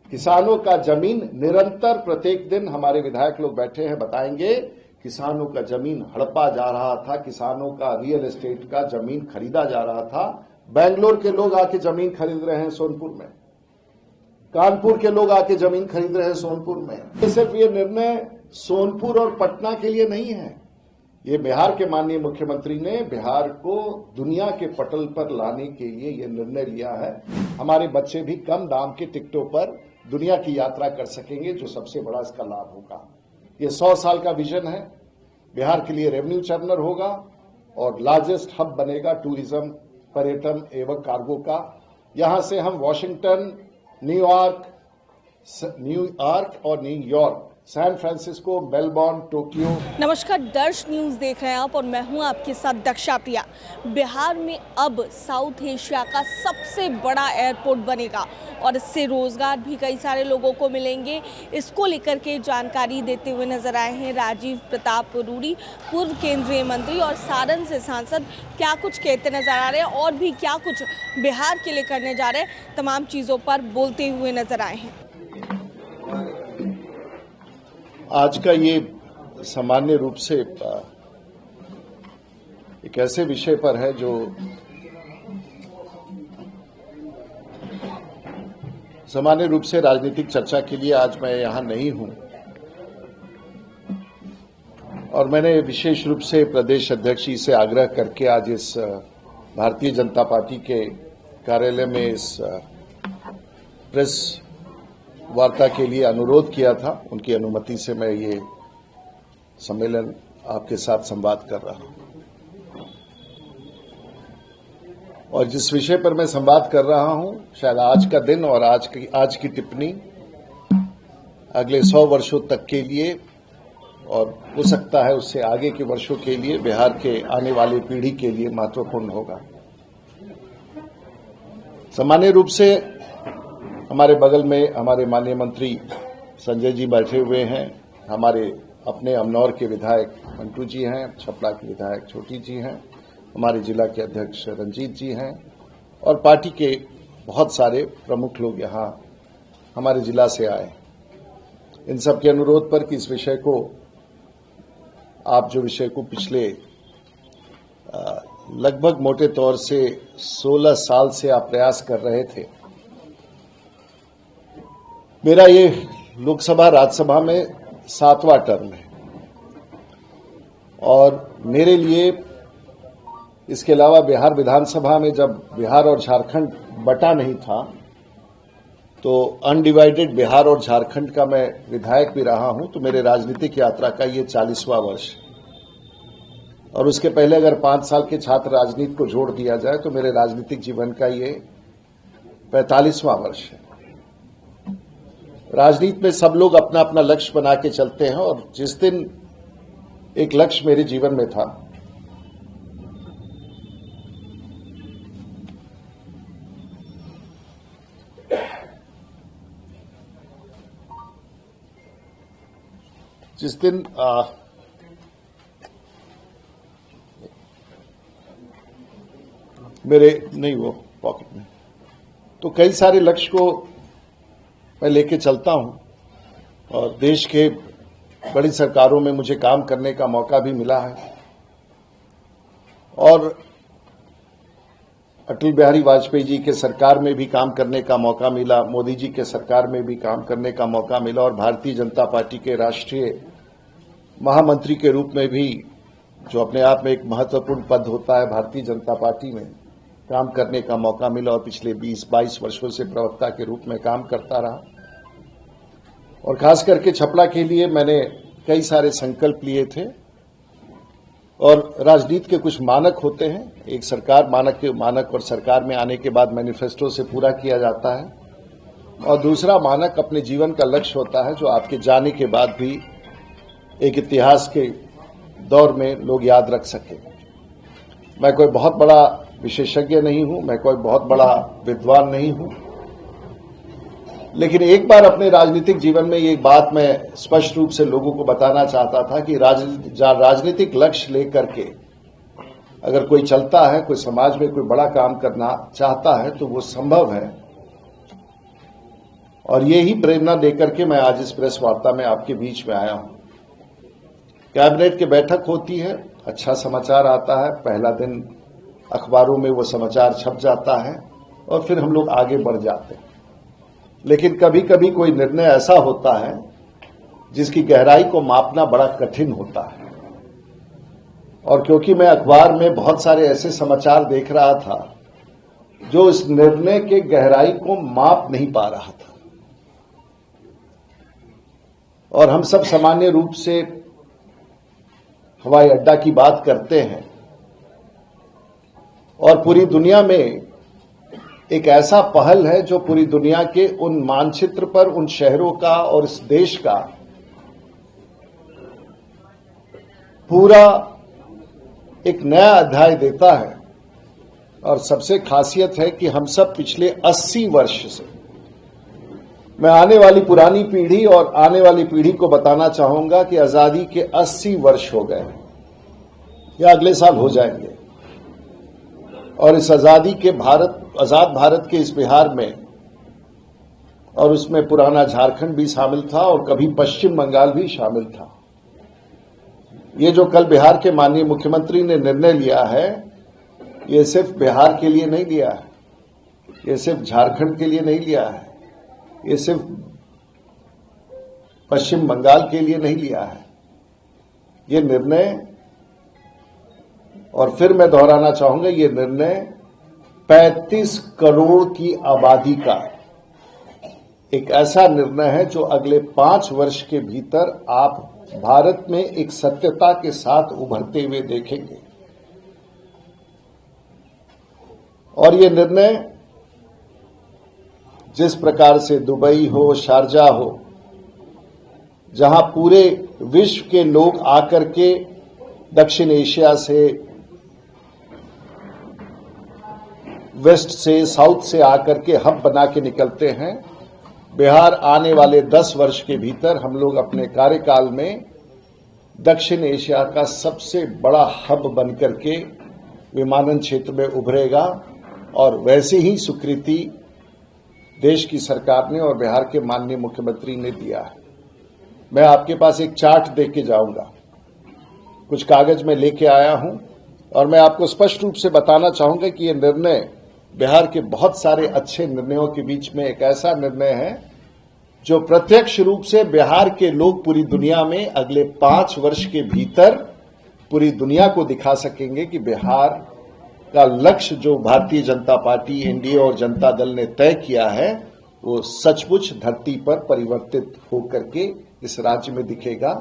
किसानों का जमीन निरंतर प्रत्येक दिन हमारे विधायक लोग बैठे हैं, बताएंगे किसानों का जमीन हड़पा जा रहा था, किसानों का रियल एस्टेट का जमीन खरीदा जा रहा था। बेंगलोर के लोग आके जमीन खरीद रहे हैं सोनपुर में, कानपुर के लोग आके जमीन खरीद रहे हैं सोनपुर में। सिर्फ ये निर्णय सोनपुर और पटना के लिए नहीं है, ये बिहार के माननीय मुख्यमंत्री ने बिहार को दुनिया के पटल पर लाने के लिए ये निर्णय लिया है। हमारे बच्चे भी कम दाम के टिकटों पर दुनिया की यात्रा कर सकेंगे, जो सबसे बड़ा इसका लाभ होगा। ये 100 साल का विजन है, बिहार के लिए रेवेन्यू चैनल होगा और लार्जेस्ट हब बनेगा टूरिज्म, पर्यटन एवं कार्गो का। यहां से हम वॉशिंगटन, न्यूयॉर्क और New York, San Francisco, Melbourne, Tokyo. नमस्कार, दर्श न्यूज देख रहे हैं आप और मैं हूं आपके साथ दक्षा प्रिया। बिहार में अब साउथ एशिया का सबसे बड़ा एयरपोर्ट बनेगा और इससे रोजगार भी कई सारे लोगों को मिलेंगे। इसको लेकर के जानकारी देते हुए नजर आए हैं राजीव प्रताप रूडी, पूर्व केंद्रीय मंत्री और सारण से सांसद। क्या कुछ कहते नजर आ रहे हैं और भी क्या कुछ बिहार के लिए करने जा रहे हैं, तमाम चीजों पर बोलते हुए नजर आए हैं। आज का ये सामान्य रूप से एक ऐसे विषय पर है जो सामान्य रूप से राजनीतिक चर्चा के लिए आज मैं यहां नहीं हूं, और मैंने विशेष रूप से प्रदेश अध्यक्ष जी से आग्रह करके आज इस भारतीय जनता पार्टी के कार्यालय में इस प्रेस वार्ता के लिए अनुरोध किया था। उनकी अनुमति से मैं ये सम्मेलन आपके साथ संवाद कर रहा हूं, और जिस विषय पर मैं संवाद कर रहा हूं, शायद आज का दिन और आज की टिप्पणी अगले 100 वर्षों तक के लिए और हो सकता है उससे आगे के वर्षों के लिए बिहार के आने वाली पीढ़ी के लिए महत्वपूर्ण होगा। सामान्य रूप से हमारे बगल में हमारे माननीय मंत्री संजय जी बैठे हुए हैं, हमारे अपने अमनौर के विधायक मंटू जी हैं, छपरा के विधायक छोटी जी हैं, हमारे जिला के अध्यक्ष रंजीत जी हैं, और पार्टी के बहुत सारे प्रमुख लोग यहाँ हमारे जिला से आए। इन सब के अनुरोध पर कि इस विषय को आप जो विषय को पिछले लगभग मोटे तौर से 16 साल से आप प्रयास कर रहे थे। मेरा ये लोकसभा राज्यसभा में 7वां टर्म है, और मेरे लिए इसके अलावा बिहार विधानसभा में जब बिहार और झारखंड बटा नहीं था तो अनडिवाइडेड बिहार और झारखंड का मैं विधायक भी रहा हूं। तो मेरे राजनीतिक यात्रा का ये 40वां वर्ष है, और उसके पहले अगर 5 साल के छात्र राजनीति को जोड़ दिया जाए तो मेरे राजनीतिक जीवन का ये 45वां वर्ष है। राजनीति में सब लोग अपना अपना लक्ष्य बना के चलते हैं, और जिस दिन एक लक्ष्य मेरे जीवन में था, जिस दिन मेरे नहीं वो पॉकेट में, तो कई सारे लक्ष्य को मैं लेके चलता हूं, और देश के बड़ी सरकारों में मुझे काम करने का मौका भी मिला है, और अटल बिहारी वाजपेयी जी के सरकार में भी काम करने का मौका मिला, मोदी जी के सरकार में भी काम करने का मौका मिला, और भारतीय जनता पार्टी के राष्ट्रीय महामंत्री के रूप में भी, जो अपने आप में एक महत्वपूर्ण पद होता है भारतीय जनता पार्टी में, काम करने का मौका मिला, और पिछले 20-22 वर्षों से प्रवक्ता के रूप में काम करता रहा। और खास करके छपरा के लिए मैंने कई सारे संकल्प लिए थे, और राजनीति के कुछ मानक होते हैं। एक सरकार मानक और सरकार में आने के बाद मैनिफेस्टो से पूरा किया जाता है, और दूसरा मानक अपने जीवन का लक्ष्य होता है, जो आपके जाने के बाद भी एक इतिहास के दौर में लोग याद रख सके। मैं कोई बहुत बड़ा विशेषज्ञ नहीं हूं, मैं कोई बहुत बड़ा विद्वान नहीं हूं, लेकिन एक बार अपने राजनीतिक जीवन में ये बात मैं स्पष्ट रूप से लोगों को बताना चाहता था कि राजनीतिक लक्ष्य लेकर के अगर कोई चलता है, कोई समाज में कोई बड़ा काम करना चाहता है, तो वो संभव है। और ये ही प्रेरणा देकर के मैं आज इस प्रेस वार्ता में आपके बीच में आया हूं। कैबिनेट की बैठक होती है, अच्छा समाचार आता है, पहला दिन अखबारों में वो समाचार छप जाता है और फिर हम लोग आगे बढ़ जाते हैं। लेकिन कभी कभी कोई निर्णय ऐसा होता है जिसकी गहराई को मापना बड़ा कठिन होता है। और क्योंकि मैं अखबार में बहुत सारे ऐसे समाचार देख रहा था जो इस निर्णय के गहराई को माप नहीं पा रहा था, और हम सब सामान्य रूप से हवाई अड्डा की बात करते हैं और पूरी दुनिया में एक ऐसा पहल है जो पूरी दुनिया के उन मानचित्र पर उन शहरों का और इस देश का पूरा एक नया अध्याय देता है। और सबसे खासियत है कि हम सब पिछले 80 वर्ष से, मैं आने वाली पुरानी पीढ़ी और आने वाली पीढ़ी को बताना चाहूंगा कि आजादी के 80 वर्ष हो गए या अगले साल हो जाएंगे। और इस आजादी के आजाद भारत के इस बिहार में, और उसमें पुराना झारखंड भी शामिल था और कभी पश्चिम बंगाल भी शामिल था। ये जो कल बिहार के माननीय मुख्यमंत्री ने निर्णय लिया है, ये सिर्फ बिहार के लिए नहीं लिया है, ये सिर्फ झारखंड के लिए नहीं लिया है, ये सिर्फ पश्चिम बंगाल के लिए नहीं लिया है। ये निर्णय, और फिर मैं दोहराना चाहूंगा, ये निर्णय 35 करोड़ की आबादी का एक ऐसा निर्णय है जो अगले 5 वर्ष के भीतर आप भारत में एक सत्यता के साथ उभरते हुए देखेंगे। और ये निर्णय जिस प्रकार से दुबई हो, शारजा हो, जहां पूरे विश्व के लोग आकर के दक्षिण एशिया से, वेस्ट से, साउथ से आकर के हब बना के निकलते हैं, बिहार आने वाले 10 वर्ष के भीतर हम लोग अपने कार्यकाल में दक्षिण एशिया का सबसे बड़ा हब बनकर के विमानन क्षेत्र में उभरेगा। और वैसे ही स्वीकृति देश की सरकार ने और बिहार के माननीय मुख्यमंत्री ने दिया है। मैं आपके पास एक चार्ट देख के जाऊंगा, कुछ कागज में लेके आया हूं, और मैं आपको स्पष्ट रूप से बताना चाहूंगा कि यह निर्णय बिहार के बहुत सारे अच्छे निर्णयों के बीच में एक ऐसा निर्णय है जो प्रत्यक्ष रूप से बिहार के लोग पूरी दुनिया में अगले 5 वर्ष के भीतर पूरी दुनिया को दिखा सकेंगे कि बिहार का लक्ष्य जो भारतीय जनता पार्टी, एनडीए और जनता दल ने तय किया है, वो सचमुच धरती पर परिवर्तित होकर के इस राज्य में दिखेगा।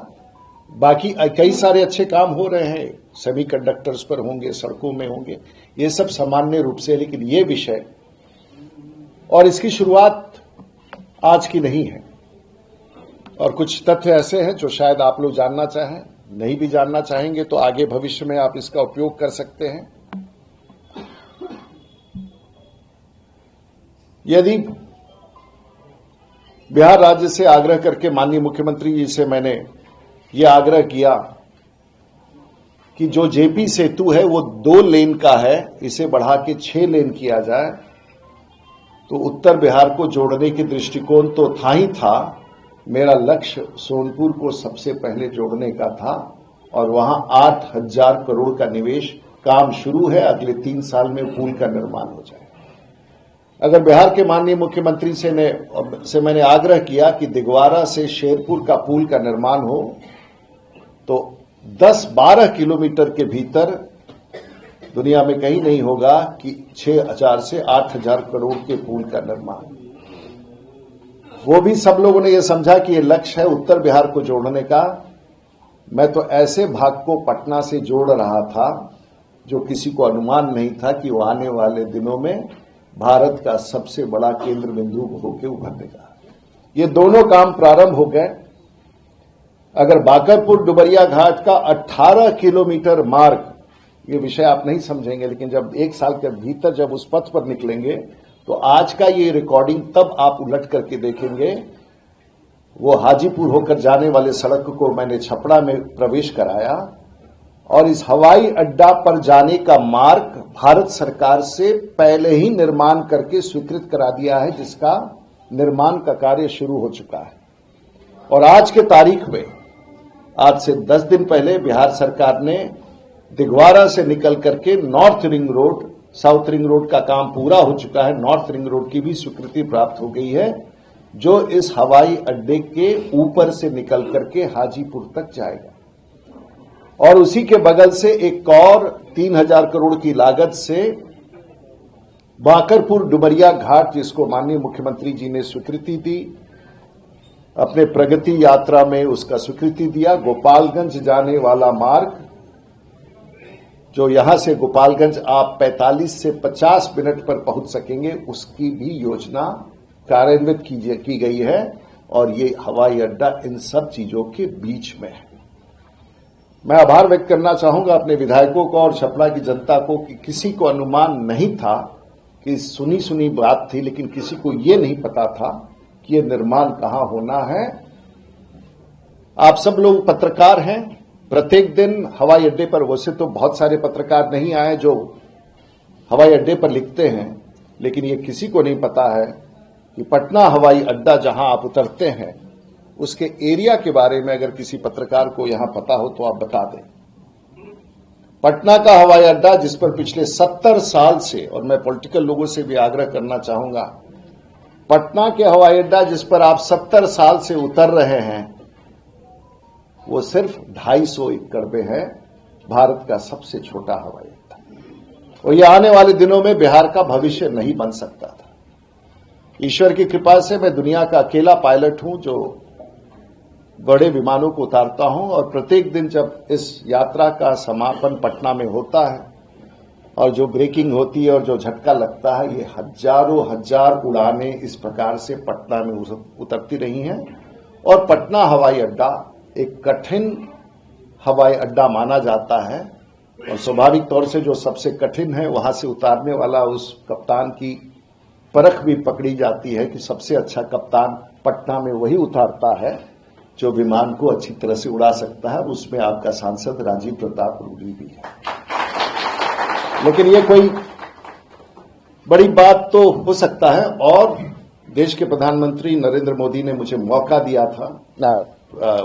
बाकी कई सारे अच्छे काम हो रहे हैं, सेमीकंडक्टर्स पर होंगे, सड़कों में होंगे, ये सब सामान्य रूप से, लेकिन ये विषय और इसकी शुरुआत आज की नहीं है। और कुछ तथ्य ऐसे हैं जो शायद आप लोग जानना चाहें, नहीं भी जानना चाहेंगे तो आगे भविष्य में आप इसका उपयोग कर सकते हैं। यदि बिहार राज्य से आग्रह करके माननीय मुख्यमंत्री जी से मैंने ये आग्रह किया कि जो जेपी सेतु है वो 2 लेन का है, इसे बढ़ा के 6 लेन किया जाए, तो उत्तर बिहार को जोड़ने के दृष्टिकोण तो था ही था। मेरा लक्ष्य सोनपुर को सबसे पहले जोड़ने का था और वहां 8,000 करोड़ का निवेश, काम शुरू है, अगले 3 साल में पुल का निर्माण हो जाए। अगर बिहार के माननीय मुख्यमंत्री से मैंने आग्रह किया कि दिगवारा से शेरपुर का पुल का निर्माण हो, तो 10-12 किलोमीटर के भीतर दुनिया में कहीं नहीं होगा कि 6,000 से 8,000 करोड़ के पुल का निर्माण। वो भी सब लोगों ने यह समझा कि ये लक्ष्य है उत्तर बिहार को जोड़ने का। मैं तो ऐसे भाग को पटना से जोड़ रहा था जो किसी को अनुमान नहीं था कि वो आने वाले दिनों में भारत का सबसे बड़ा केंद्र बिंदु होकर उभरेगा। ये दोनों काम प्रारंभ हो गए। अगर बाकरपुर डुबरिया घाट का 18 किलोमीटर मार्ग, ये विषय आप नहीं समझेंगे, लेकिन जब 1 साल के भीतर जब उस पथ पर निकलेंगे तो आज का ये रिकॉर्डिंग तब आप उलट करके देखेंगे। वो हाजीपुर होकर जाने वाले सड़क को मैंने छपरा में प्रवेश कराया और इस हवाई अड्डा पर जाने का मार्ग भारत सरकार से पहले ही निर्माण करके स्वीकृत करा दिया है, जिसका निर्माण का कार्य शुरू हो चुका है। और आज के तारीख में, आज से 10 दिन पहले बिहार सरकार ने दिगवारा से निकल करके north ring road, south ring road का काम पूरा हो चुका है, नॉर्थ रिंग रोड की भी स्वीकृति प्राप्त हो गई है, जो इस हवाई अड्डे के ऊपर से निकल करके हाजीपुर तक जाएगा। और उसी के बगल से एक और 3000 करोड़ की लागत से बांकरपुर डुमरिया घाट, जिसको माननीय मुख्यमंत्री जी ने स्वीकृति दी, अपने प्रगति यात्रा में उसका स्वीकृति दिया। गोपालगंज जाने वाला मार्ग, जो यहां से गोपालगंज आप 45 से 50 मिनट पर पहुंच सकेंगे, उसकी भी योजना कार्यान्वित की गई है। और ये हवाई अड्डा इन सब चीजों के बीच में है। मैं आभार व्यक्त करना चाहूंगा अपने विधायकों को और छपरा की जनता को कि किसी को अनुमान नहीं था, कि सुनी सुनी बात थी, लेकिन किसी को ये नहीं पता था कि ये निर्माण कहां होना है। आप सब लोग पत्रकार हैं, प्रत्येक दिन हवाई अड्डे पर, वैसे तो बहुत सारे पत्रकार नहीं आए जो हवाई अड्डे पर लिखते हैं, लेकिन ये किसी को नहीं पता है कि पटना हवाई अड्डा जहां आप उतरते हैं, उसके एरिया के बारे में अगर किसी पत्रकार को यहां पता हो तो आप बता दें। पटना का हवाई अड्डा, जिस पर पिछले 70 साल से, और मैं पॉलिटिकल लोगों से भी आग्रह करना चाहूंगा, पटना के हवाई अड्डा जिस पर आप 70 साल से उतर रहे हैं, वो सिर्फ 250 एकड़ में है, भारत का सबसे छोटा हवाई अड्डा। और ये आने वाले दिनों में बिहार का भविष्य नहीं बन सकता था। ईश्वर की कृपा से मैं दुनिया का अकेला पायलट हूं जो बड़े विमानों को उतारता हूं। और प्रत्येक दिन जब इस यात्रा का समापन पटना में होता है और जो ब्रेकिंग होती है और जो झटका लगता है, ये हजारों हजार उड़ानें इस प्रकार से पटना में उतरती रही हैं। और पटना हवाई अड्डा एक कठिन हवाई अड्डा माना जाता है, और स्वाभाविक तौर से जो सबसे कठिन है, वहां से उतारने वाला उस कप्तान की परख भी पकड़ी जाती है कि सबसे अच्छा कप्तान पटना में वही उतारता है जो विमान को अच्छी तरह से उड़ा सकता है। उसमें आपका सांसद राजीव प्रताप रूडी भी है। लेकिन ये कोई बड़ी बात तो हो सकता है, और देश के प्रधानमंत्री नरेंद्र मोदी ने मुझे मौका दिया था,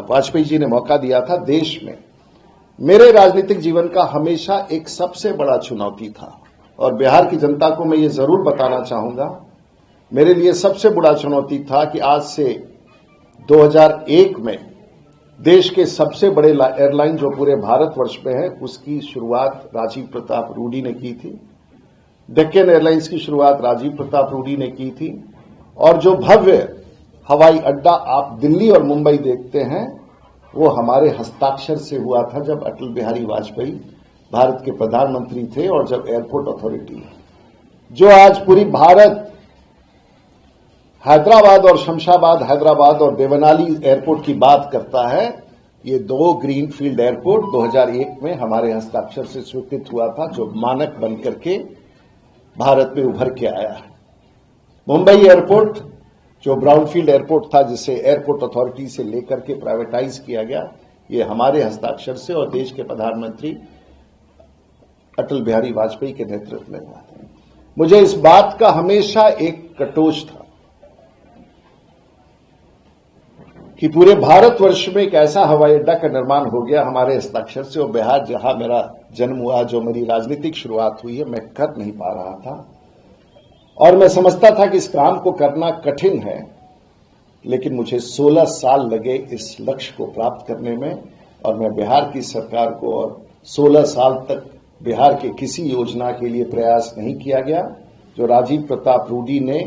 वाजपेयी जी ने मौका दिया था। देश में मेरे राजनीतिक जीवन का हमेशा एक सबसे बड़ा चुनौती था, और बिहार की जनता को मैं ये जरूर बताना चाहूंगा, मेरे लिए सबसे बड़ा चुनौती था कि आज से 2001 में देश के सबसे बड़े एयरलाइन जो पूरे भारतवर्ष में है, उसकी शुरुआत राजीव प्रताप रूडी ने की थी। डेक्कन एयरलाइंस की शुरुआत राजीव प्रताप रूडी ने की थी। और जो भव्य हवाई अड्डा आप दिल्ली और मुंबई देखते हैं, वो हमारे हस्ताक्षर से हुआ था जब अटल बिहारी वाजपेयी भारत के प्रधानमंत्री थे, और जब एयरपोर्ट अथॉरिटी, जो आज पूरी भारत हैदराबाद और शमशाबाद, हैदराबाद और देवनाली एयरपोर्ट की बात करता है, ये 2 ग्रीनफील्ड एयरपोर्ट 2001 में हमारे हस्ताक्षर से स्वीकृत हुआ था, जो मानक बनकर के भारत में उभर के आया है। मुंबई एयरपोर्ट जो ब्राउनफील्ड एयरपोर्ट था, जिसे एयरपोर्ट अथॉरिटी से लेकर के प्राइवेटाइज किया गया, ये हमारे हस्ताक्षर से और देश के प्रधानमंत्री अटल बिहारी वाजपेयी के नेतृत्व में हुआ था। मुझे इस बात का हमेशा एक कटोच था कि पूरे भारतवर्ष में एक ऐसा हवाई अड्डा का निर्माण हो गया हमारे हस्ताक्षर से, और बिहार जहां मेरा जन्म हुआ, जो मेरी राजनीतिक शुरुआत हुई है, मैं कर नहीं पा रहा था। और मैं समझता था कि इस काम को करना कठिन है, लेकिन मुझे 16 साल लगे इस लक्ष्य को प्राप्त करने में। और मैं बिहार की सरकार को, और 16 साल तक बिहार के किसी योजना के लिए प्रयास नहीं किया गया जो राजीव प्रताप रूडी ने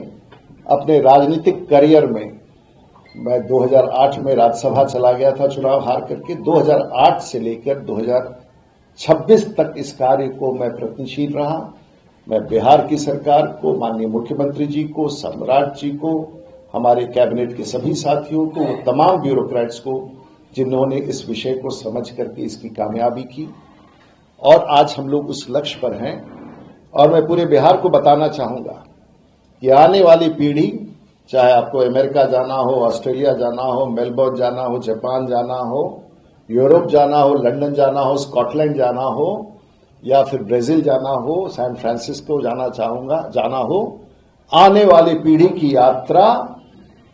अपने राजनीतिक करियर में, मैं 2008 में राज्यसभा चला गया था चुनाव हार करके, 2008 से लेकर 2026 तक इस कार्य को मैं प्रयत्नशील रहा। मैं बिहार की सरकार को, माननीय मुख्यमंत्री जी को, सम्राट जी को, हमारे कैबिनेट के सभी साथियों को, तमाम ब्यूरोक्रेट्स को, जिन्होंने इस विषय को समझ करके इसकी कामयाबी की, और आज हम लोग उस लक्ष्य पर हैं। और मैं पूरे बिहार को बताना चाहूंगा कि आने वाली पीढ़ी, चाहे आपको अमेरिका जाना हो, ऑस्ट्रेलिया जाना हो, मेलबर्न जाना हो, जापान जाना हो, यूरोप जाना हो, लंदन जाना हो, स्कॉटलैंड जाना हो, या फिर ब्राजील जाना हो, सैन फ्रांसिस्को जाना हो, आने वाली पीढ़ी की यात्रा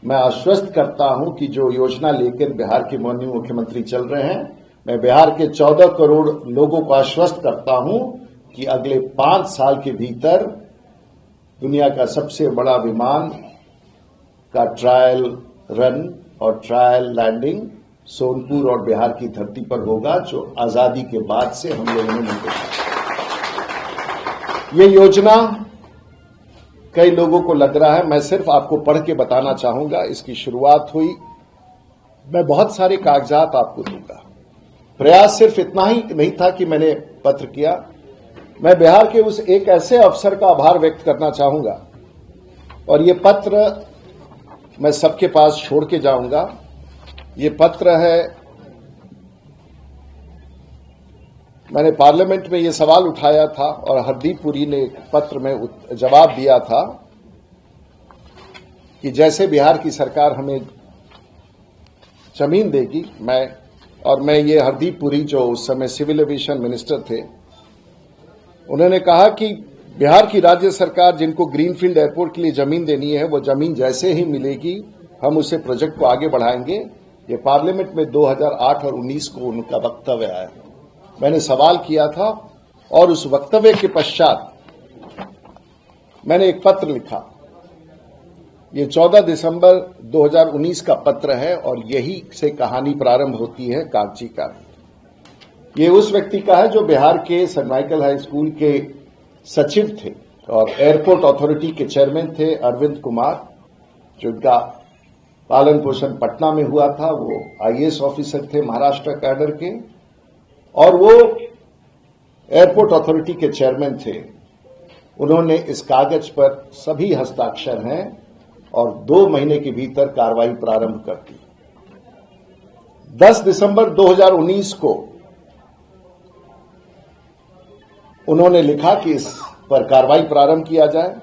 मैं आश्वस्त करता हूं कि जो योजना लेकर बिहार के माननीय मुख्यमंत्री चल रहे हैं, मैं बिहार के 14 करोड़ लोगों को आश्वस्त करता हूं कि अगले 5 साल के भीतर दुनिया का सबसे बड़ा विमान का ट्रायल रन और ट्रायल लैंडिंग सोनपुर और बिहार की धरती पर होगा, जो आजादी के बाद से हम लोगों ने नहीं देखा। ये योजना कई लोगों को लग रहा है, मैं सिर्फ आपको पढ़ के बताना चाहूंगा। इसकी शुरुआत हुई, मैं बहुत सारे कागजात आपको दूंगा। प्रयास सिर्फ इतना ही नहीं था कि मैंने पत्र किया, मैं बिहार के उस एक ऐसे अफसर का आभार व्यक्त करना चाहूंगा और ये पत्र मैं सबके पास छोड़ के जाऊंगा। ये पत्र है, मैंने पार्लियामेंट में ये सवाल उठाया था और हरदीप पुरी ने एक पत्र में जवाब दिया था कि जैसे बिहार की सरकार हमें जमीन देगी, मैं ये हरदीप पुरी जो उस समय सिविल एविएशन मिनिस्टर थे, उन्होंने कहा कि बिहार की राज्य सरकार जिनको ग्रीनफील्ड एयरपोर्ट के लिए जमीन देनी है, वो जमीन जैसे ही मिलेगी हम उसे प्रोजेक्ट को आगे बढ़ाएंगे। ये पार्लियामेंट में 2008 और 19 को उनका वक्तव्य आया। मैंने सवाल किया था और उस वक्तव्य के पश्चात मैंने एक पत्र लिखा। ये 14 दिसंबर 2019 का पत्र है और यही से कहानी प्रारंभ होती है कागजी का। ये उस व्यक्ति का है जो बिहार के सर माइकल हाई स्कूल के सचिव थे और एयरपोर्ट अथॉरिटी के चेयरमैन थे अरविंद कुमार, जिनका पालन पोषण पटना में हुआ था। वो आईएएस ऑफिसर थे महाराष्ट्र कैडर के और वो एयरपोर्ट अथॉरिटी के चेयरमैन थे। उन्होंने इस कागज पर सभी हस्ताक्षर हैं और 2 महीने के भीतर कार्रवाई प्रारंभ कर दी। 10 दिसंबर 2019 को उन्होंने लिखा कि इस पर कार्रवाई प्रारंभ किया जाए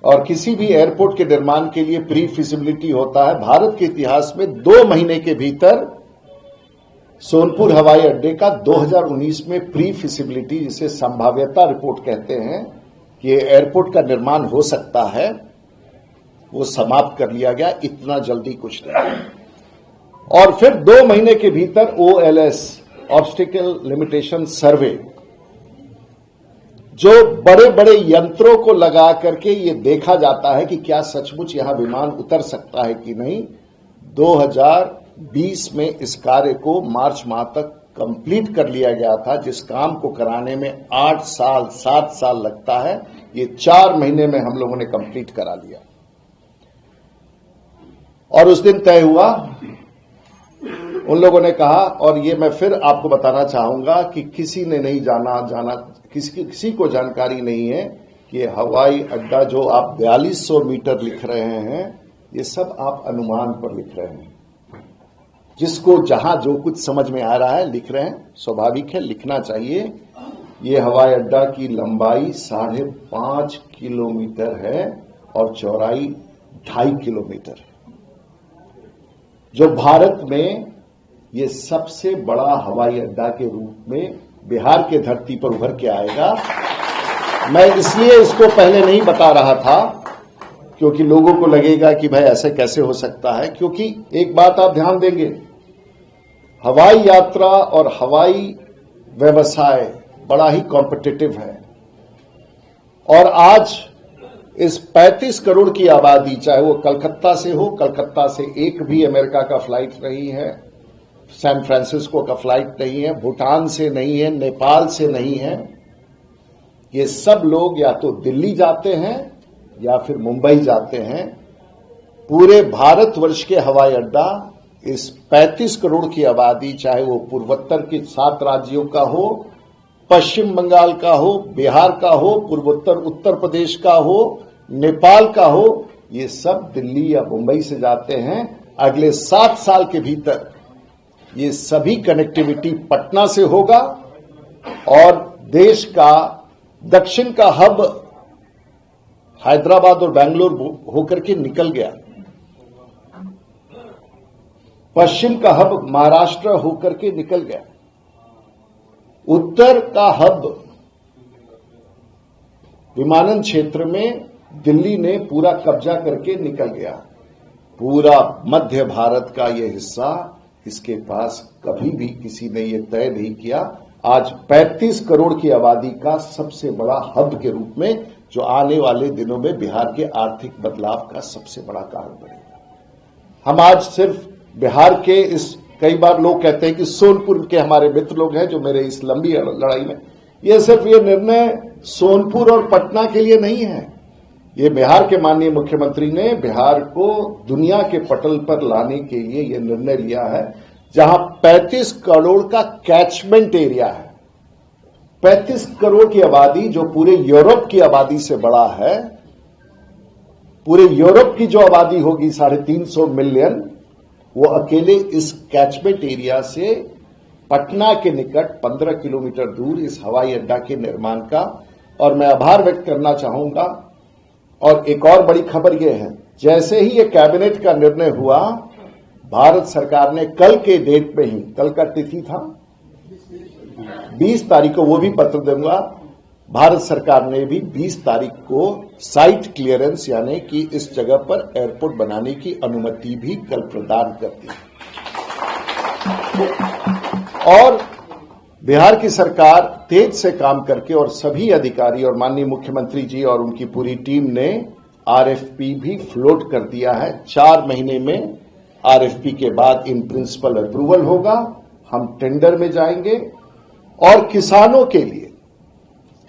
और किसी भी एयरपोर्ट के निर्माण के लिए प्री फिजिबिलिटी होता है। भारत के इतिहास में 2 महीने के भीतर सोनपुर हवाई अड्डे का 2019 में प्री फिजिबिलिटी, जिसे संभाव्यता रिपोर्ट कहते हैं कि एयरपोर्ट का निर्माण हो सकता है, वो समाप्त कर लिया गया। इतना जल्दी कुछ नहीं। और फिर 2 महीने के भीतर OLS ऑब्स्टिकल लिमिटेशन सर्वे, जो बड़े बड़े यंत्रों को लगा करके ये देखा जाता है कि क्या सचमुच यहां विमान उतर सकता है कि नहीं, 2020 में इस कार्य को मार्च माह तक कंप्लीट कर लिया गया था। जिस काम को कराने में 8 साल 7 साल लगता है, ये 4 महीने में हम लोगों ने कंप्लीट करा लिया। और उस दिन तय हुआ, उन लोगों ने कहा, और ये मैं फिर आपको बताना चाहूंगा कि किसी ने नहीं जाना किसी को जानकारी नहीं है कि ये हवाई अड्डा जो आप 4200 मीटर लिख रहे हैं, ये सब आप अनुमान पर लिख रहे हैं। जिसको जहां जो कुछ समझ में आ रहा है लिख रहे हैं, स्वाभाविक है, लिखना चाहिए। ये हवाई अड्डा की लंबाई 5.5 किलोमीटर है और चौड़ाई 2.5 किलोमीटर है, जो भारत में ये सबसे बड़ा हवाई अड्डा के रूप में बिहार के धरती पर उभर के आएगा। मैं इसलिए इसको पहले नहीं बता रहा था क्योंकि लोगों को लगेगा कि भाई ऐसे कैसे हो सकता है, क्योंकि एक बात आप ध्यान देंगे, हवाई यात्रा और हवाई व्यवसाय बड़ा ही कॉम्पिटिटिव है। और आज इस 35 करोड़ की आबादी, चाहे वो कलकत्ता से हो, कलकत्ता से एक भी अमेरिका का फ्लाइट नहीं है, सैन फ्रांसिस्को का फ्लाइट नहीं है, भूटान से नहीं है, नेपाल से नहीं है, ये सब लोग या तो दिल्ली जाते हैं या फिर मुंबई जाते हैं। पूरे भारतवर्ष के हवाई अड्डा इस 35 करोड़ की आबादी, चाहे वो पूर्वोत्तर के 7 राज्यों का हो, पश्चिम बंगाल का हो, बिहार का हो, पूर्वोत्तर उत्तर प्रदेश का हो, नेपाल का हो, ये सब दिल्ली या मुंबई से जाते हैं। अगले 7 साल के भीतर ये सभी कनेक्टिविटी पटना से होगा और देश का दक्षिण का हब हैदराबाद और बेंगलोर होकर के निकल गया, पश्चिम का हब महाराष्ट्र होकर के निकल गया, उत्तर का हब विमानन क्षेत्र में दिल्ली ने पूरा कब्जा करके निकल गया। पूरा मध्य भारत का ये हिस्सा, इसके पास कभी भी किसी ने ये तय नहीं किया। आज 35 करोड़ की आबादी का सबसे बड़ा हब के रूप में, जो आने वाले दिनों में बिहार के आर्थिक बदलाव का सबसे बड़ा कारण बनेगा। हम आज सिर्फ बिहार के इस, कई बार लोग कहते हैं कि सोनपुर के हमारे मित्र लोग हैं जो मेरे इस लंबी लड़ाई में, ये सिर्फ ये निर्णय सोनपुर और पटना के लिए नहीं है। ये बिहार के माननीय मुख्यमंत्री ने बिहार को दुनिया के पटल पर लाने के लिए ये निर्णय लिया है, जहां 35 करोड़ का कैचमेंट एरिया है। 35 करोड़ की आबादी जो पूरे यूरोप की आबादी से बड़ा है। पूरे यूरोप की जो आबादी होगी 350 मिलियन, वो अकेले इस कैचमेंट एरिया से पटना के निकट 15 किलोमीटर दूर इस हवाई अड्डा के निर्माण का, और मैं आभार व्यक्त करना चाहूंगा। और एक और बड़ी खबर यह है, जैसे ही ये कैबिनेट का निर्णय हुआ, भारत सरकार ने कल के डेट में ही, कल का तिथि था 20 तारीख को, वो भी पत्र दूंगा, भारत सरकार ने भी 20 तारीख को साइट क्लियरेंस यानी कि इस जगह पर एयरपोर्ट बनाने की अनुमति भी कल प्रदान कर दी। और बिहार की सरकार तेज से काम करके, और सभी अधिकारी और माननीय मुख्यमंत्री जी और उनकी पूरी टीम ने आरएफपी भी फ्लोट कर दिया है। 4 महीने में आरएफपी के बाद इन प्रिंसिपल अप्रूवल होगा, हम टेंडर में जाएंगे। और किसानों के लिए,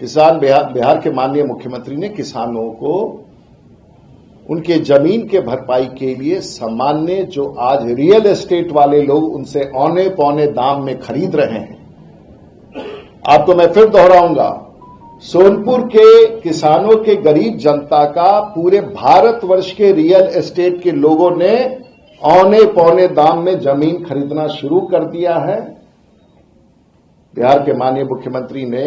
बिहार के माननीय मुख्यमंत्री ने किसानों को उनके जमीन के भरपाई के लिए सामान्य, जो आज रियल एस्टेट वाले लोग उनसे औने पौने दाम में खरीद रहे हैं, आपको मैं फिर दोहराऊंगा, सोनपुर के किसानों के, गरीब जनता का, पूरे भारतवर्ष के रियल एस्टेट के लोगों ने औने पौने दाम में जमीन खरीदना शुरू कर दिया है। बिहार के माननीय मुख्यमंत्री ने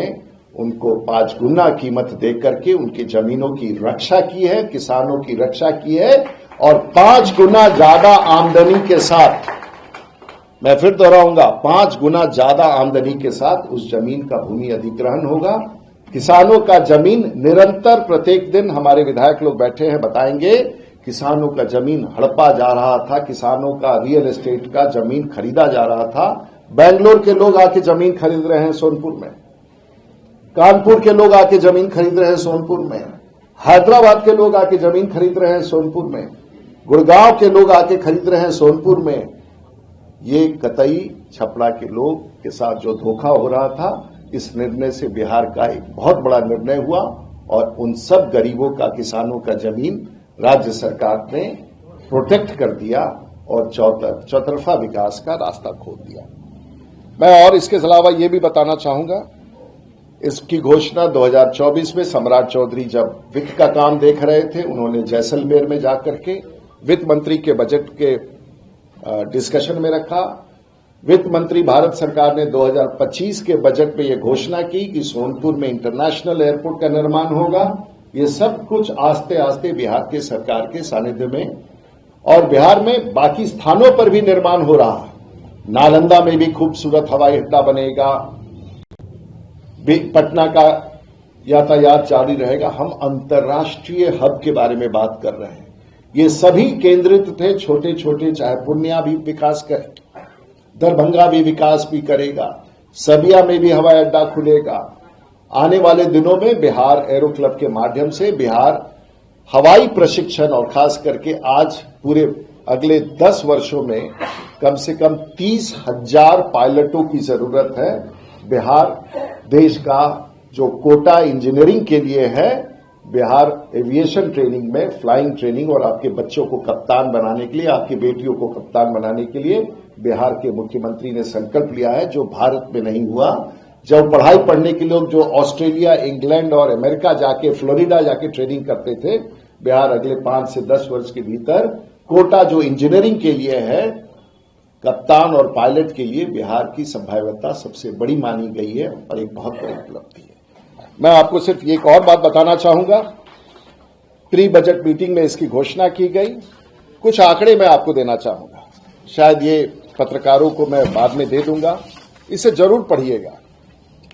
उनको 5 गुना कीमत देकर के उनकी जमीनों की रक्षा की है, किसानों की रक्षा की है, और 5 गुना ज्यादा आमदनी के साथ, मैं फिर दोहराऊंगा, 5 गुना ज्यादा आमदनी के साथ उस जमीन का भूमि अधिग्रहण होगा। किसानों का जमीन निरंतर, प्रत्येक दिन हमारे विधायक लोग बैठे हैं, बताएंगे, किसानों का जमीन हड़पा जा रहा था, किसानों का रियल एस्टेट का जमीन खरीदा जा रहा था। बेंगलोर के लोग आके जमीन खरीद रहे हैं सोनपुर में, कानपुर के लोग आके जमीन खरीद रहे हैं सोनपुर में, हैदराबाद के लोग आके जमीन खरीद रहे हैं सोनपुर में, गुड़गांव के लोग आके खरीद रहे हैं सोनपुर में। ये कतई छपरा के लोग के साथ जो धोखा हो रहा था, इस निर्णय से बिहार का एक बहुत बड़ा निर्णय हुआ, और उन सब गरीबों का, किसानों का जमीन राज्य सरकार ने प्रोटेक्ट कर दिया और चौतरफा विकास का रास्ता खोल दिया। मैं और इसके अलावा ये भी बताना चाहूंगा, इसकी घोषणा 2024 में सम्राट चौधरी जब वित्त का काम देख रहे थे, उन्होंने जैसलमेर में जाकर के वित्त मंत्री के बजट के डिस्कशन में रखा। वित्त मंत्री भारत सरकार ने 2025 के बजट में यह घोषणा की कि सोनपुर में इंटरनेशनल एयरपोर्ट का निर्माण होगा। ये सब कुछ आस्ते आस्ते बिहार के सरकार के सानिध्य में, और बिहार में बाकी स्थानों पर भी निर्माण हो रहा है। नालंदा में भी खूबसूरत हवाई अड्डा बनेगा, पटना का यातायात जारी रहेगा। हम अंतर्राष्ट्रीय हब के बारे में बात कर रहे हैं। ये सभी केंद्रित थे, छोटे छोटे, चाहे पूर्णिया भी विकास करे, दरभंगा भी विकास भी करेगा, सबिया में भी हवाई अड्डा खुलेगा। आने वाले दिनों में बिहार एरो क्लब के माध्यम से बिहार हवाई प्रशिक्षण, और खास करके आज पूरे अगले 10 वर्षों में कम से कम 30,000 पायलटों की जरूरत है। बिहार देश का जो कोटा इंजीनियरिंग के लिए है, बिहार एविएशन ट्रेनिंग में, फ्लाइंग ट्रेनिंग, और आपके बच्चों को कप्तान बनाने के लिए, आपकी बेटियों को कप्तान बनाने के लिए बिहार के मुख्यमंत्री ने संकल्प लिया है, जो भारत में नहीं हुआ। जब पढ़ाई पढ़ने के लोग जो ऑस्ट्रेलिया, इंग्लैंड और अमेरिका जाके, फ्लोरिडा जाके ट्रेनिंग करते थे, बिहार अगले 5 से 10 वर्ष के भीतर कोटा जो इंजीनियरिंग के लिए है, कप्तान और पायलट के लिए बिहार की संभाव्यता सबसे बड़ी मानी गई है, और एक बहुत बड़ी उपलब्धि है। मैं आपको सिर्फ एक और बात बताना चाहूंगा। प्री बजट मीटिंग में इसकी घोषणा की गई। कुछ आंकड़े मैं आपको देना चाहूंगा, शायद ये पत्रकारों को मैं बाद में दे दूंगा, इसे जरूर पढ़िएगा।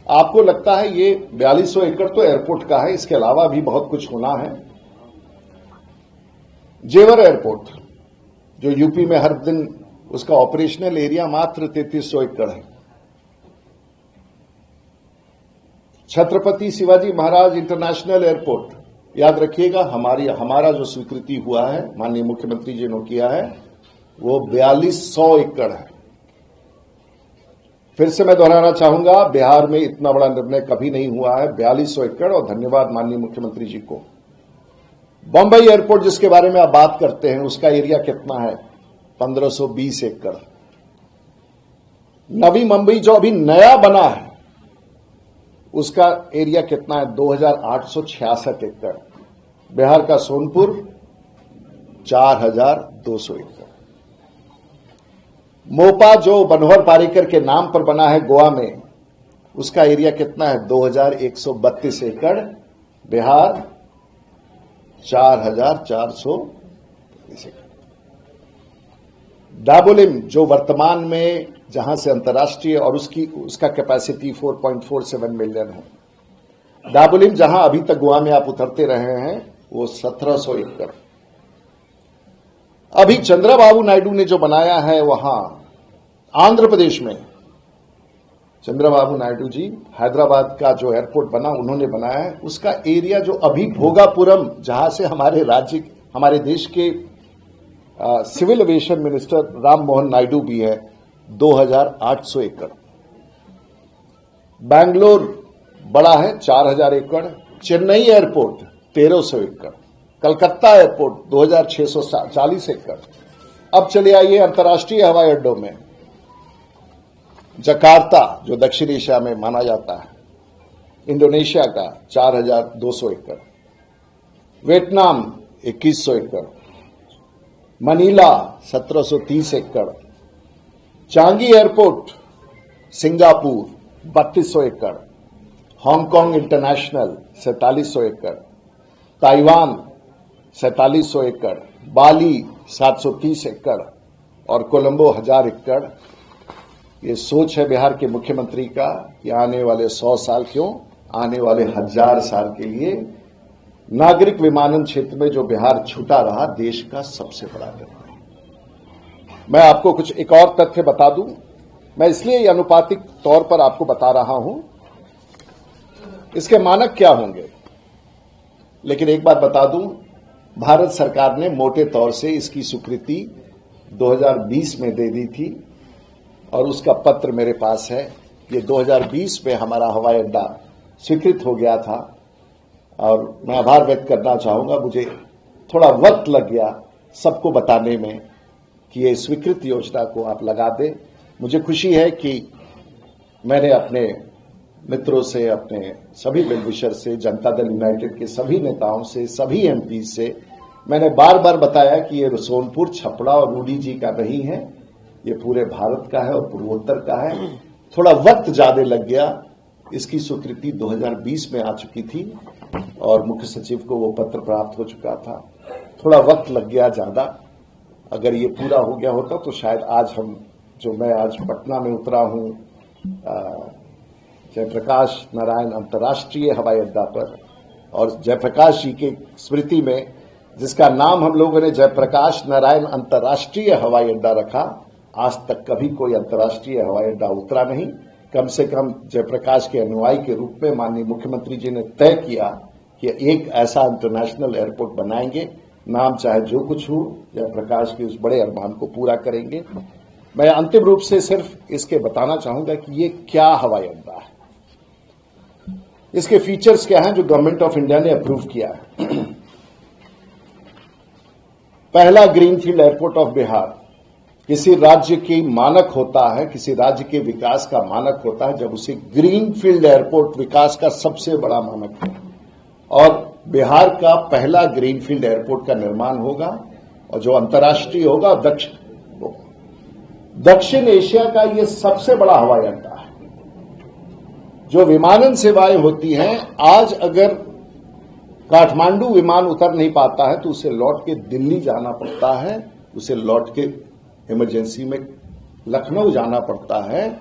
आपको लगता है ये 4200 एकड़ तो एयरपोर्ट का है, इसके अलावा भी बहुत कुछ होना है। जेवर एयरपोर्ट जो यूपी में हर दिन उसका ऑपरेशनल एरिया मात्र 3300 एकड़ है। छत्रपति शिवाजी महाराज इंटरनेशनल एयरपोर्ट, याद रखिएगा, हमारा जो स्वीकृति हुआ है, माननीय मुख्यमंत्री जी ने किया है, वो 4200 एकड़ है। फिर से मैं दोहराना चाहूंगा, बिहार में इतना बड़ा निर्णय कभी नहीं हुआ है, 4200 एकड़। और धन्यवाद माननीय मुख्यमंत्री जी को। बंबई एयरपोर्ट जिसके बारे में आप बात करते हैं, उसका एरिया कितना है? 1520 एकड़। नवी मुंबई जो अभी नया बना है, उसका एरिया कितना है? 2866 एकड़। बिहार का सोनपुर 4200 एकड़। मोपा जो मनोहर पारिकर के नाम पर बना है गोवा में, उसका एरिया कितना है? 2132 एकड़। बिहार 4430 एकड़। डाबोलिम जो वर्तमान में जहां से अंतर्राष्ट्रीय और उसका कैपेसिटी 4.47 मिलियन है। डाबोलिम जहां अभी तक गोवा में आप उतरते रहे हैं, वो 1700 एकड़। अभी चंद्रबाबू नायडू ने जो बनाया है वहां आंध्र प्रदेश में, चंद्रबाबु नायडू जी हैदराबाद का जो एयरपोर्ट बना, उन्होंने बनाया है, उसका एरिया जो अभी भोगापुरम, जहां से हमारे देश के civil aviation minister Ram Mohan Naidu भी है, 2800 एकड़। बैंगलोर बड़ा है, 4000 एकड़। चेन्नई एयरपोर्ट 1300 एकड़। कलकत्ता एयरपोर्ट 2640 एकड़। अब चले आइए अंतर्राष्ट्रीय हवाई अड्डों में। जकार्ता जो दक्षिण एशिया में माना जाता है, इंडोनेशिया का 4200 एकड़। वियतनाम 2100 एकड़। मनीला 1730 एकड़। चांगी एयरपोर्ट सिंगापुर 3200 एकड़। हांगकांग इंटरनेशनल 4700 एकड़। ताइवान 4700 एकड़। बाली 730 एकड़ और कोलंबो 1000 एकड़। ये सोच है बिहार के मुख्यमंत्री का कि आने वाले 100 साल क्यों, आने वाले 1000 साल के लिए नागरिक विमानन क्षेत्र में जो बिहार छूटा रहा, देश का सबसे बड़ा निर्णय। मैं आपको कुछ एक और तथ्य बता दूं। मैं इसलिए ये अनुपातिक तौर पर आपको बता रहा हूं, इसके मानक क्या होंगे, लेकिन एक बात बता दूं, भारत सरकार ने मोटे तौर से इसकी स्वीकृति 2020 में दे दी थी और उसका पत्र मेरे पास है। ये 2020 में हमारा हवाई अड्डा स्वीकृत हो गया था और मैं आभार व्यक्त करना चाहूंगा, मुझे थोड़ा वक्त लग गया सबको बताने में कि ये स्वीकृत योजना को आप लगा दें। मुझे खुशी है कि मैंने अपने मित्रों से, अपने सभी वेलविशर से, जनता दल यूनाइटेड के सभी नेताओं से, सभी एमपी से मैंने बार बार बताया कि ये सोनपुर, छपरा और रूडी जी का नहीं है, ये पूरे भारत का है और पूर्वोत्तर का है। थोड़ा वक्त ज्यादा लग गया, इसकी स्वीकृति 2020 में आ चुकी थी और मुख्य सचिव को वो पत्र प्राप्त हो चुका था। थोड़ा वक्त लग गया ज्यादा। अगर ये पूरा हो गया होता तो शायद आज मैं आज पटना में उतरा हूं जयप्रकाश नारायण अंतर्राष्ट्रीय हवाई अड्डा पर, और जयप्रकाश जी की स्मृति में जिसका नाम हम लोगों ने जयप्रकाश नारायण अंतर्राष्ट्रीय हवाई अड्डा रखा, आज तक कभी कोई अंतर्राष्ट्रीय हवाई अड्डा उतरा नहीं। कम से कम जयप्रकाश के अनुयायी के रूप में माननीय मुख्यमंत्री जी ने तय किया कि एक ऐसा इंटरनेशनल एयरपोर्ट बनाएंगे, नाम चाहे जो कुछ हो, जयप्रकाश के उस बड़े अरमान को पूरा करेंगे। मैं अंतिम रूप से सिर्फ इसके बताना चाहूंगा कि ये क्या हवाई अड्डा है, इसके फीचर्स क्या हैं जो गवर्नमेंट ऑफ इंडिया ने अप्रूव किया है। पहला ग्रीनफील्ड एयरपोर्ट ऑफ बिहार। किसी राज्य की मानक होता है, किसी राज्य के विकास का मानक होता है जब उसे ग्रीनफील्ड एयरपोर्ट विकास का सबसे बड़ा मानक है, और बिहार का पहला ग्रीनफील्ड एयरपोर्ट का निर्माण होगा और जो अंतर्राष्ट्रीय होगा, दक्षिण एशिया का ये सबसे बड़ा हवाई अड्डा है। जो विमानन सेवाएं होती हैं, आज अगर काठमांडू विमान उतर नहीं पाता है तो उसे लौट के दिल्ली जाना पड़ता है, उसे लौट के इमरजेंसी में लखनऊ जाना पड़ता है,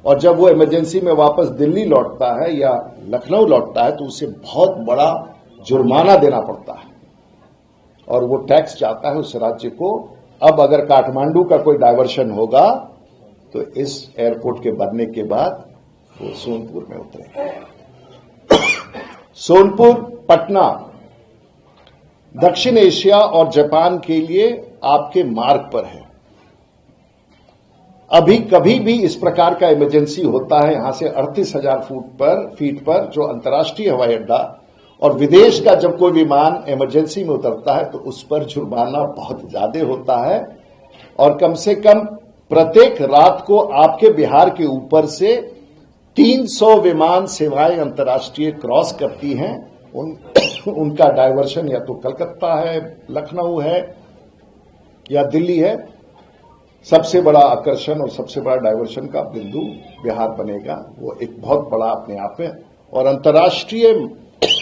और जब वो इमरजेंसी में वापस दिल्ली लौटता है या लखनऊ लौटता है तो उसे बहुत बड़ा जुर्माना देना पड़ता है और वो टैक्स जाता है उस राज्य को अब अगर काठमांडू का कोई डायवर्शन होगा तो इस एयरपोर्ट के बनने के बाद वो सोनपुर में उतरेगा। सोनपुर, पटना दक्षिण एशिया और जापान के लिए आपके मार्ग पर है। अभी कभी भी इस प्रकार का इमरजेंसी होता है, यहां से 38,000 फीट पर जो अंतर्राष्ट्रीय हवाई अड्डा और विदेश का जब कोई विमान इमरजेंसी में उतरता है तो उस पर जुर्माना बहुत ज्यादा होता है और कम से कम प्रत्येक रात को आपके बिहार के ऊपर से 300 विमान सेवाएं अंतर्राष्ट्रीय क्रॉस करती हैं। उनका डायवर्शन या तो कलकत्ता है, लखनऊ है या दिल्ली है। सबसे बड़ा आकर्षण और सबसे बड़ा डायवर्शन का बिंदु बिहार बनेगा। वो एक बहुत बड़ा अपने आप में और अंतर्राष्ट्रीय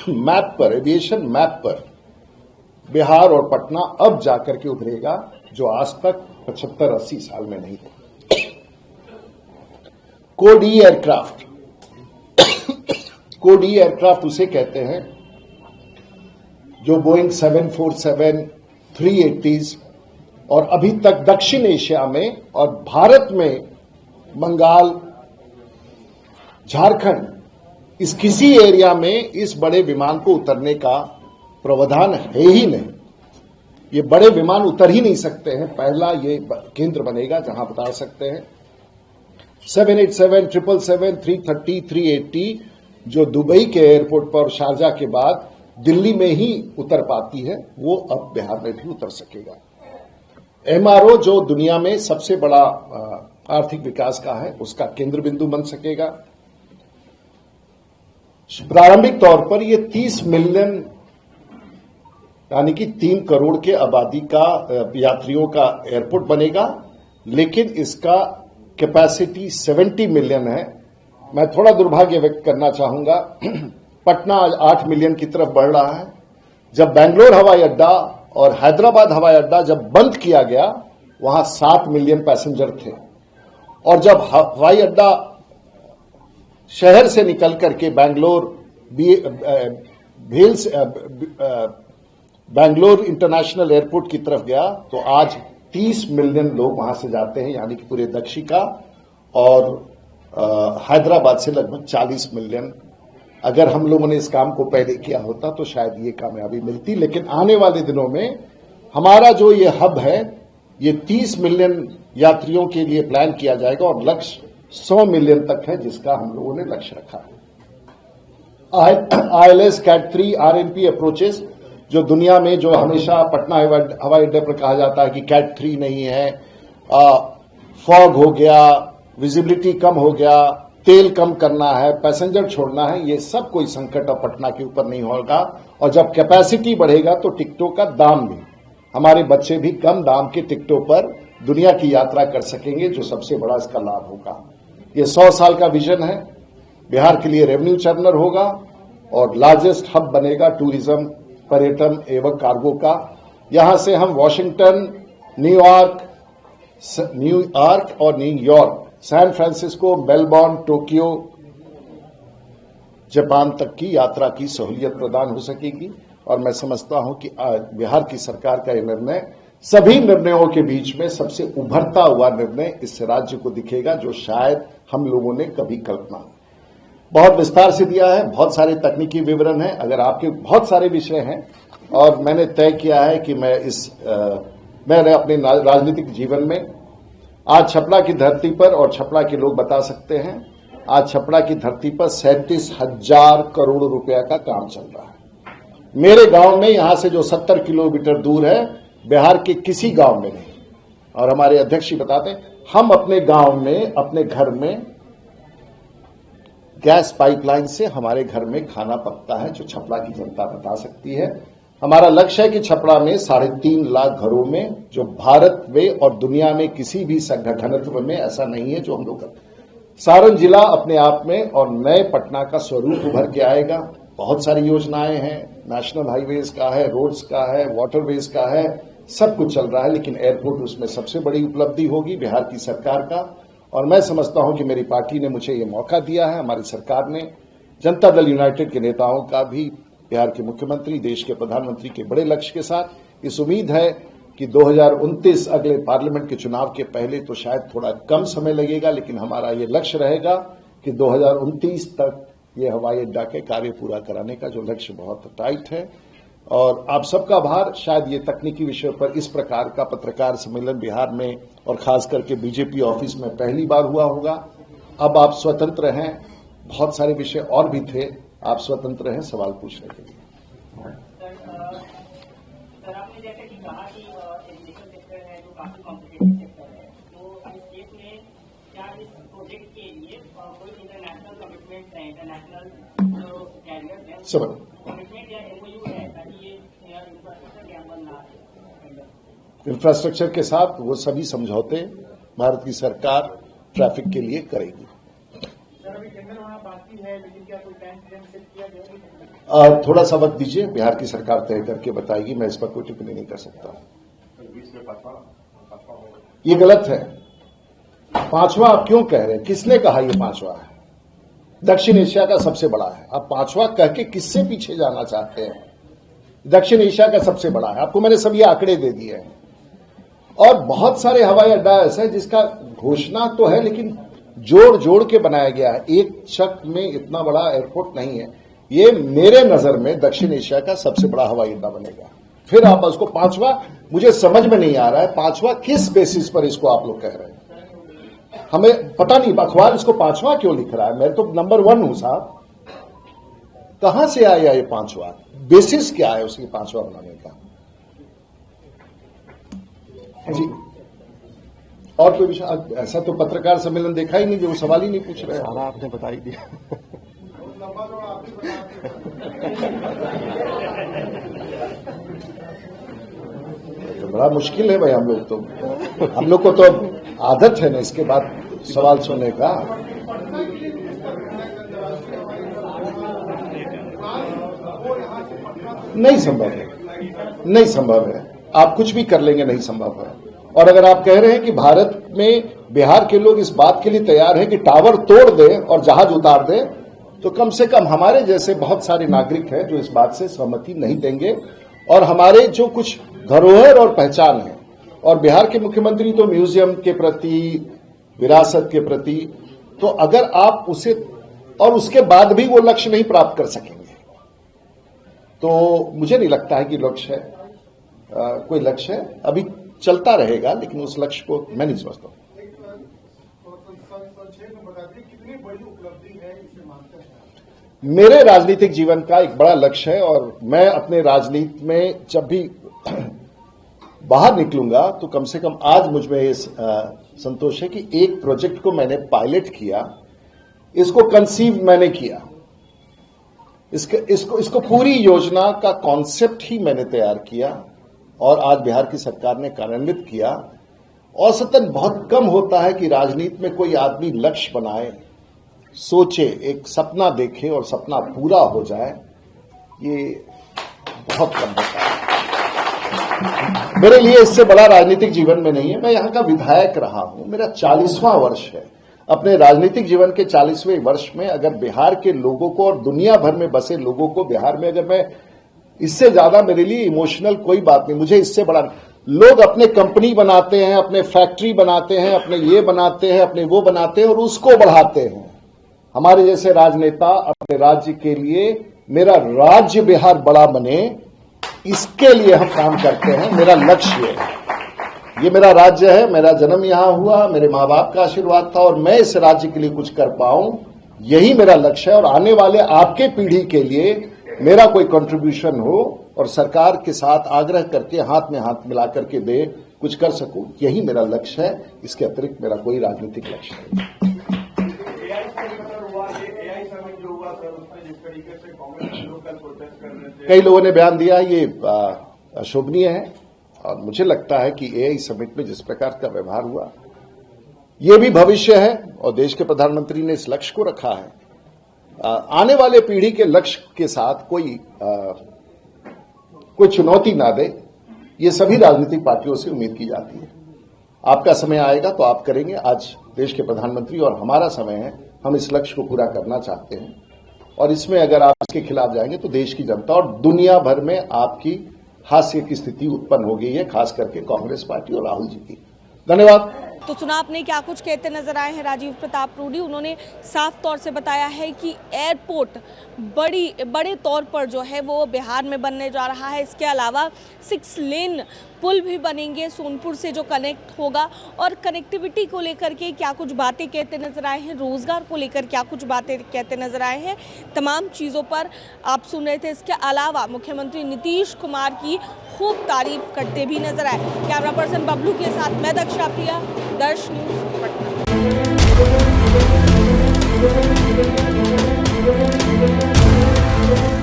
मैप पर, एविएशन मैप पर बिहार और पटना अब जाकर के उभरेगा जो आज तक 75-80 साल में नहीं था। कोड ई एयरक्राफ्ट, कोड ई एयरक्राफ्ट उसे कहते हैं जो बोइंग 747, 380s और अभी तक दक्षिण एशिया में और भारत में बंगाल, झारखंड, इस किसी एरिया में इस बड़े विमान को उतरने का प्रावधान है ही नहीं। ये बड़े विमान उतर ही नहीं सकते हैं। पहला ये केंद्र बनेगा जहां बता सकते हैं 787, 777, 330, 380 जो दुबई के एयरपोर्ट पर शारजा के बाद दिल्ली में ही उतर पाती है, वो अब बिहार में भी उतर सकेगा। एमआरओ जो दुनिया में सबसे बड़ा आर्थिक विकास का है, उसका केंद्र बिंदु बन सकेगा। प्रारंभिक तौर पर यह 30 मिलियन यानी कि 3 करोड़ के आबादी का यात्रियों का एयरपोर्ट बनेगा, लेकिन इसका कैपेसिटी 70 मिलियन है। मैं थोड़ा दुर्भाग्य व्यक्त करना चाहूंगा, पटना आज 8 मिलियन की तरफ बढ़ रहा है। जब बेंगलोर हवाई अड्डा और हैदराबाद हवाई अड्डा जब बंद किया गया, वहां 7 मिलियन पैसेंजर थे और जब हवाई अड्डा शहर से निकल करके बैंगलोर इंटरनेशनल एयरपोर्ट की तरफ गया तो आज 30 मिलियन लोग वहां से जाते हैं, यानी कि पूरे दक्षिणा और हैदराबाद से लगभग 40 मिलियन। अगर हम लोगों ने इस काम को पहले किया होता तो शायद ये कामयाबी मिलती, लेकिन आने वाले दिनों में हमारा जो ये हब है ये 30 मिलियन यात्रियों के लिए प्लान किया जाएगा और लक्ष्य 100 मिलियन तक है जिसका हम लोगों ने लक्ष्य रखा है। ILS कैट 3 RNP अप्रोचेस जो दुनिया में जो हमेशा पटना हवाई अड्डे पर कहा जाता है कि कैट 3 नहीं है, फॉग हो गया, विजिबिलिटी कम हो गया, तेल कम करना है, पैसेंजर छोड़ना है, ये सब कोई संकट अब पटना के ऊपर नहीं होगा। और जब कैपेसिटी बढ़ेगा तो टिकटों का दाम भी, हमारे बच्चे भी कम दाम के टिकटों पर दुनिया की यात्रा कर सकेंगे, जो सबसे बड़ा इसका लाभ होगा। ये 100 साल का विजन है, बिहार के लिए रेवेन्यू चर्नर होगा और लार्जेस्ट हब बनेगा टूरिज्म, पर्यटन एवं कार्गो का। यहां से हम वॉशिंगटन, न्यूयॉर्क और New York, San Francisco, Melbourne, Tokyo, Japan तक की यात्रा की सहूलियत प्रदान हो सकेगी। और मैं समझता हूं कि बिहार की सरकार का यह निर्णय सभी निर्णयों के बीच में सबसे उभरता हुआ निर्णय इस राज्य को दिखेगा, जो शायद हम लोगों ने कभी कल्पना। बहुत विस्तार से दिया है, बहुत सारे तकनीकी विवरण हैं, अगर आपके बहुत सारे विषय हैं और मैंने तय किया है कि मैंने अपने राजनीतिक जीवन में आज छपरा की धरती पर, और छपरा के लोग बता सकते हैं, आज छपरा की धरती पर 37,000 करोड़ रुपया का काम चल रहा है। मेरे गांव में यहां से जो 70 किलोमीटर दूर है, बिहार के किसी गांव में नहीं। और हमारे अध्यक्ष जी बताते हैं, हम अपने गांव में, अपने घर में गैस पाइपलाइन से हमारे घर में खाना पकता है, जो छपरा की जनता बता सकती है। हमारा लक्ष्य है कि छपरा में 3.5 लाख घरों में, जो भारत में और दुनिया में किसी भी घनत्व में ऐसा नहीं है जो हम लोग करते। सारण जिला अपने आप में और नए पटना का स्वरूप उभर के आएगा। बहुत सारी योजनाएं हैं, नेशनल हाईवेज का है, रोड्स का है, वाटरवेज का है, सब कुछ चल रहा है, लेकिन एयरपोर्ट उसमें सबसे बड़ी उपलब्धि होगी बिहार की सरकार का। और मैं समझता हूं कि मेरी पार्टी ने मुझे ये मौका दिया है, हमारी सरकार ने, जनता दल यूनाइटेड के नेताओं का भी, बिहार के मुख्यमंत्री, देश के प्रधानमंत्री के बड़े लक्ष्य के साथ। इस उम्मीद है कि 2029 अगले पार्लियामेंट के चुनाव के पहले तो शायद थोड़ा कम समय लगेगा, लेकिन हमारा ये लक्ष्य रहेगा कि 2029 तक ये हवाई अड्डा के कार्य पूरा कराने का जो लक्ष्य बहुत टाइट है। और आप सबका आभार, शायद ये तकनीकी विषय पर इस प्रकार का पत्रकार सम्मेलन बिहार में और खास करके बीजेपी ऑफिस में पहली बार हुआ होगा। अब आप स्वतंत्र हैं, बहुत सारे विषय और भी थे, आप स्वतंत्र हैं सवाल पूछने के लिए। सर, आपने जैसे कि कहा कि एजुकेशन सेक्टर है जो काफी कॉम्पिटिटिव सेक्टर है, तो इस केस में क्या इस प्रोजेक्ट के लिए कोई इंटरनेशनल कमिटमेंट है, इंटरनेशनल जो कैरियर्स हैं कमिटमेंट या एमओयू है ताकि ये इंफ्रास्ट्रक्चर गैम्बल ना आए? इंफ्रास्ट्रक्चर के साथ वो सभी समझौते भारत की सरकार ट्रैफिक के लिए करेगी। सर, अभी टेंडर होना बाकी है, लेकिन क्या कोई टाइम फ्रेम सेट किया गया? थोड़ा सा वक्त दीजिए, बिहार की सरकार तय करके बताएगी, मैं इस पर कोई टिप्पणी नहीं कर सकता। ये गलत है। पांचवा आप क्यों कह रहे हैं? किसने कहा ये पांचवा है? दक्षिण एशिया का सबसे बड़ा है। आप पांचवा कह के किससे पीछे जाना चाहते हैं? दक्षिण एशिया का सबसे बड़ा है। आपको मैंने सभी आंकड़े दे दिए हैं। और बहुत सारे हवाई अड्डा ऐसा है जिसका घोषणा तो है, लेकिन जोड़ जोड़ के बनाया गया है। एक छक में इतना बड़ा एयरपोर्ट नहीं है। ये मेरे नजर में दक्षिण एशिया का सबसे बड़ा हवाई अड्डा बनेगा। फिर आप उसको पांचवा, मुझे समझ में नहीं आ रहा है पांचवा किस बेसिस पर इसको आप लोग कह रहे हैं। हमें पता नहीं अखबार इसको पांचवा क्यों लिख रहा है। मैं तो नंबर 1 हूं साहब। कहां से आया ये पांचवा? बेसिस क्या है उसकी पांचवा बनाने का? जी और कोई विषय? ऐसा तो पत्रकार सम्मेलन देखा ही नहीं जो सवाल ही नहीं पूछ रहे। सारा आपने बता ही दिया। तो बड़ा मुश्किल है भाई, हम लोग को तो आदत है ना इसके बाद सवाल सुनने का। नहीं संभव है, नहीं संभव है। आप कुछ भी कर लेंगे, नहीं संभव है। और अगर आप कह रहे हैं कि भारत में बिहार के लोग इस बात के लिए तैयार हैं कि टावर तोड़ दे और जहाज उतार दे, तो कम से कम हमारे जैसे बहुत सारे नागरिक हैं जो इस बात से सहमति नहीं देंगे। और हमारे जो कुछ धरोहर और पहचान है, और बिहार के मुख्यमंत्री तो म्यूजियम के प्रति, विरासत के प्रति, तो अगर आप उसे और उसके बाद भी वो लक्ष्य नहीं प्राप्त कर सकेंगे, तो मुझे नहीं लगता है कि लक्ष्य है, कोई लक्ष्य है। अभी चलता रहेगा, लेकिन उस लक्ष्य को मैं नहीं समझता। मेरे राजनीतिक जीवन का एक बड़ा लक्ष्य है, और मैं अपने राजनीति में जब भी बाहर निकलूंगा तो कम से कम आज मुझ में इस संतोष है कि एक प्रोजेक्ट को मैंने पायलट किया, इसको कंसीव मैंने किया, इसको पूरी योजना का कॉन्सेप्ट ही मैंने तैयार किया और आज बिहार की सरकार ने कार्यान्वित किया। औसतन बहुत कम होता है कि राजनीति में कोई आदमी लक्ष्य बनाए, सोचे, एक सपना देखे और सपना पूरा हो जाए, ये बहुत कम होता है। मेरे लिए इससे बड़ा राजनीतिक जीवन में नहीं है। मैं यहां का विधायक रहा हूं, मेरा 40वां वर्ष है। अपने राजनीतिक जीवन के 40वें वर्ष में अगर बिहार के लोगों को और दुनिया भर में बसे लोगों को बिहार में, अगर मैं इससे ज्यादा मेरे लिए इमोशनल कोई बात नहीं। मुझे इससे बड़ा, लोग अपने कंपनी बनाते हैं, अपने फैक्ट्री बनाते हैं, अपने ये बनाते हैं, अपने वो बनाते हैं और उसको बढ़ाते हैं। हमारे जैसे राजनेता अपने राज्य के लिए, मेरा राज्य बिहार बड़ा बने, इसके लिए हम काम करते हैं। मेरा लक्ष्य है, ये मेरा राज्य है, मेरा जन्म यहां हुआ, मेरे मां बाप का आशीर्वाद था और मैं इस राज्य के लिए कुछ कर पाऊं, यही मेरा लक्ष्य है। और आने वाले आपके पीढ़ी के लिए मेरा कोई कंट्रीब्यूशन हो और सरकार के साथ आग्रह करके हाथ में हाथ मिला करके दे, कुछ कर सकूं, यही मेरा लक्ष्य है। इसके अतिरिक्त मेरा कोई राजनीतिक लक्ष्य नहीं। कई लोगों ने बयान दिया, ये अशोभनीय है और मुझे लगता है कि एआई समिट में जिस प्रकार का व्यवहार हुआ, ये भी भविष्य है और देश के प्रधानमंत्री ने इस लक्ष्य को रखा है। आने वाले पीढ़ी के लक्ष्य के साथ कोई चुनौती ना दे, ये सभी राजनीतिक पार्टियों से उम्मीद की जाती है। आपका समय आएगा तो आप करेंगे। आज देश के प्रधानमंत्री और हमारा समय है, हम इस लक्ष्य को पूरा करना चाहते हैं और इसमें अगर आप इसके खिलाफ जाएंगे तो देश की जनता और दुनिया भर में आपकी हास्य की स्थिति उत्पन्न हो गई है, खास करके कांग्रेस पार्टी और राहुल जी की। धन्यवाद। तो सुना आपने क्या कुछ कहते नजर आए हैं राजीव प्रताप रूडी। उन्होंने साफ तौर से बताया है कि एयरपोर्ट बड़े तौर पर जो है वो बिहार में बनने जा रहा है। इसके अलावा 6 लेन पुल भी बनेंगे सोनपुर से जो कनेक्ट होगा, और कनेक्टिविटी को लेकर के क्या कुछ बातें कहते नजर आए हैं, रोजगार को लेकर क्या कुछ बातें कहते नजर आए हैं, तमाम चीज़ों पर आप सुन रहे थे। इसके अलावा मुख्यमंत्री नीतीश कुमार की खूब तारीफ करते भी नजर आए। कैमरा पर्सन बबलू के साथ मैं दक्षा प्रिया, दर्श न्यूज़ पटना।